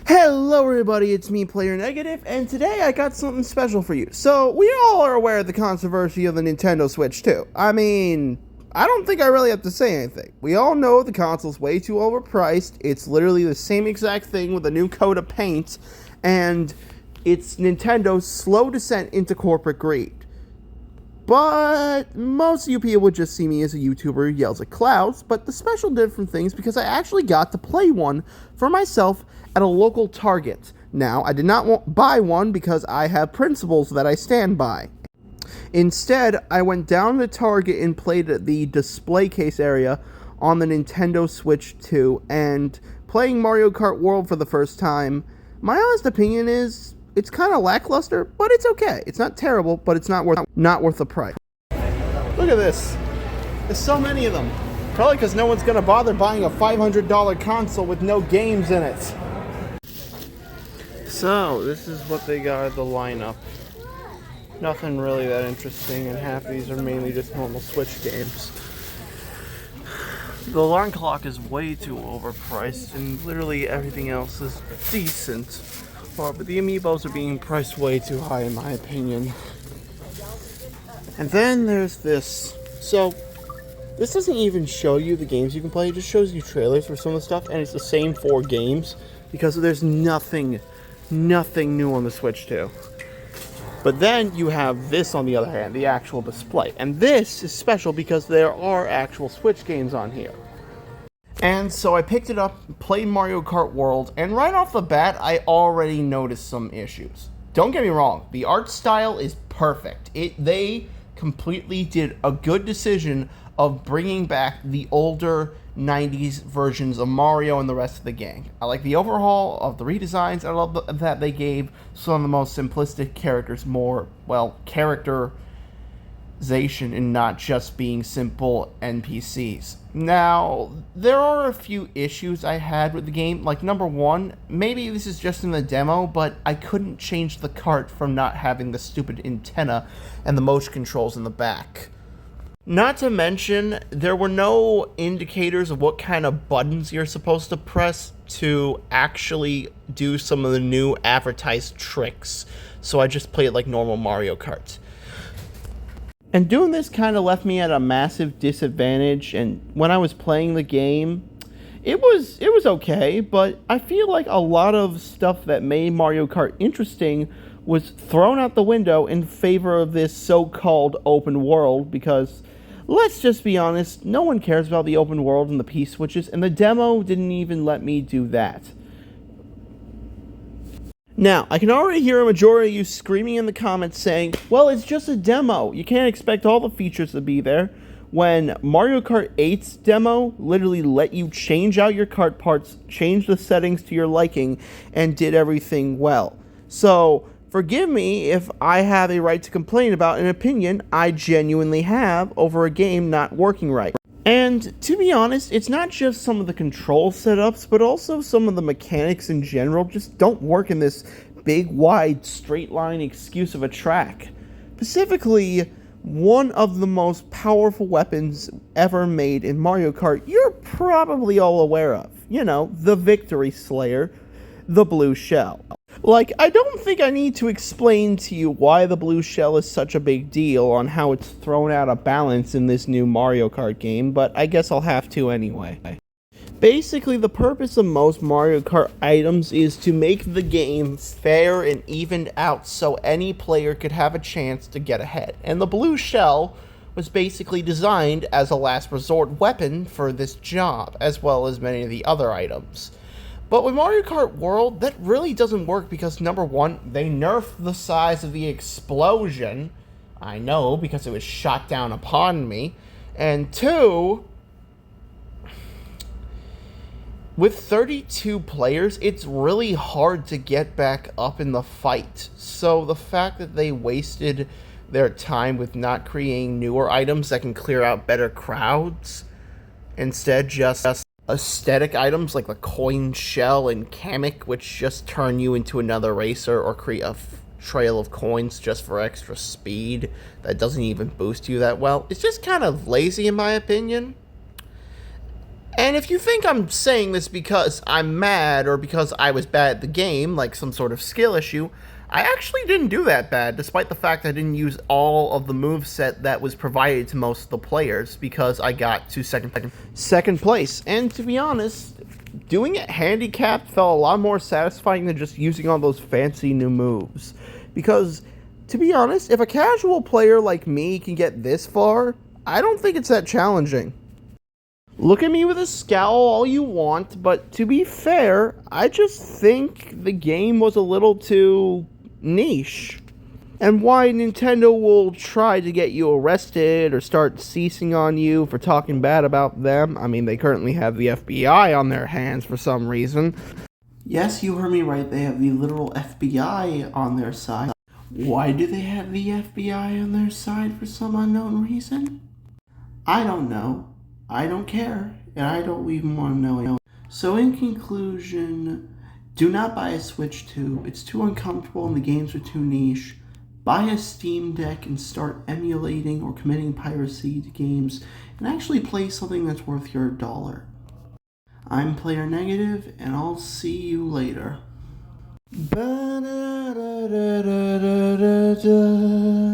Hello everybody, it's me, Player Negative, and today I got something special for you. So, we all are aware of the controversy of the Nintendo Switch 2. I mean, I don't think I really have to say anything. We all know the console's way too overpriced. It's literally the same exact thing with a new coat of paint, and it's Nintendo's slow descent into corporate greed. But most of you people would just see me as a YouTuber who yells at clouds, but the special different things because I actually got to play one for myself at a local Target. Now, I did not buy one because I have principles that I stand by. Instead, I went down to Target and played at the display case area on the Nintendo Switch 2, and playing Mario Kart World for the first time, my honest opinion is it's kind of lackluster, but it's okay. It's not terrible, but it's not worth the price. Look at this. There's so many of them. Probably because no one's going to bother buying a $500 console with no games in it. So, this is what they got at the lineup. Nothing really that interesting, and half of these are mainly just normal Switch games. The alarm clock is way too overpriced, and literally everything else is decent. But the amiibos are being priced way too high in my opinion. And then there's this. So, this doesn't even show you the games you can play, it just shows you trailers for some of the stuff, and it's the same 4 games, because there's nothing new on the Switch 2. But then you have this on the other hand, the actual display. And this is special because there are actual Switch games on here. And so I picked it up, played Mario Kart World, and right off the bat, I already noticed some issues. Don't get me wrong, the art style is perfect. They completely did a good decision of bringing back the older 90s versions of Mario and the rest of the gang. I like the overhaul of the redesigns. I love that they gave some of the most simplistic characters more, characterization and not just being simple NPCs. Now, there are a few issues I had with the game. Like, number one, maybe this is just in the demo, but I couldn't change the kart from not having the stupid antenna and the motion controls in the back. Not to mention, there were no indicators of what kind of buttons you're supposed to press to actually do some of the new advertised tricks. So I just played it like normal Mario Kart. And doing this kind of left me at a massive disadvantage, and when I was playing the game, it was okay, but I feel like a lot of stuff that made Mario Kart interesting was thrown out the window in favor of this so-called open world, because let's just be honest, no one cares about the open world and the P-switches, and the demo didn't even let me do that. Now, I can already hear a majority of you screaming in the comments saying, well, it's just a demo. You can't expect all the features to be there. When Mario Kart 8's demo literally let you change out your kart parts, change the settings to your liking, and did everything well. So, forgive me if I have a right to complain about an opinion I genuinely have over a game not working right. And to be honest, it's not just some of the control setups, but also some of the mechanics in general just don't work in this big, wide, straight line excuse of a track. Specifically, one of the most powerful weapons ever made in Mario Kart you're probably all aware of. You know, the Victory Slayer, the blue shell. Like, I don't think I need to explain to you why the blue shell is such a big deal on how it's thrown out of balance in this new Mario Kart game, but I guess I'll have to anyway. Basically, the purpose of most Mario Kart items is to make the game fair and evened out so any player could have a chance to get ahead. And the blue shell was basically designed as a last resort weapon for this job, as well as many of the other items. But with Mario Kart World, that really doesn't work because, number one, they nerfed the size of the explosion. I know, because it was shot down upon me. And two, with 32 players, it's really hard to get back up in the fight. So the fact that they wasted their time with not creating newer items that can clear out better crowds, instead just aesthetic items like the coin shell and Kamek, which just turn you into another racer or create a trail of coins just for extra speed that doesn't even boost you that well. It's just kind of lazy in my opinion. And if you think I'm saying this because I'm mad or because I was bad at the game, like some sort of skill issue, I actually didn't do that bad, despite the fact I didn't use all of the moveset that was provided to most of the players, because I got to second place. And to be honest, doing it handicapped felt a lot more satisfying than just using all those fancy new moves. Because, to be honest, if a casual player like me can get this far, I don't think it's that challenging. Look at me with a scowl all you want, but to be fair, I just think the game was a little too niche. And why Nintendo will try to get you arrested or start ceasing on you for talking bad about them. I mean, they currently have the FBI on their hands for some reason. Yes, you heard me right, they have the literal FBI on their side. Why do they have the FBI on their side for some unknown reason? I don't know. I don't care, and I don't even want to know. So in conclusion, do not buy a Switch 2. It's too uncomfortable and the games are too niche. Buy a Steam Deck and start emulating or committing piracy to games and actually play something that's worth your $1. I'm Player Negative, and I'll see you later. Ba-da-da-da-da-da-da.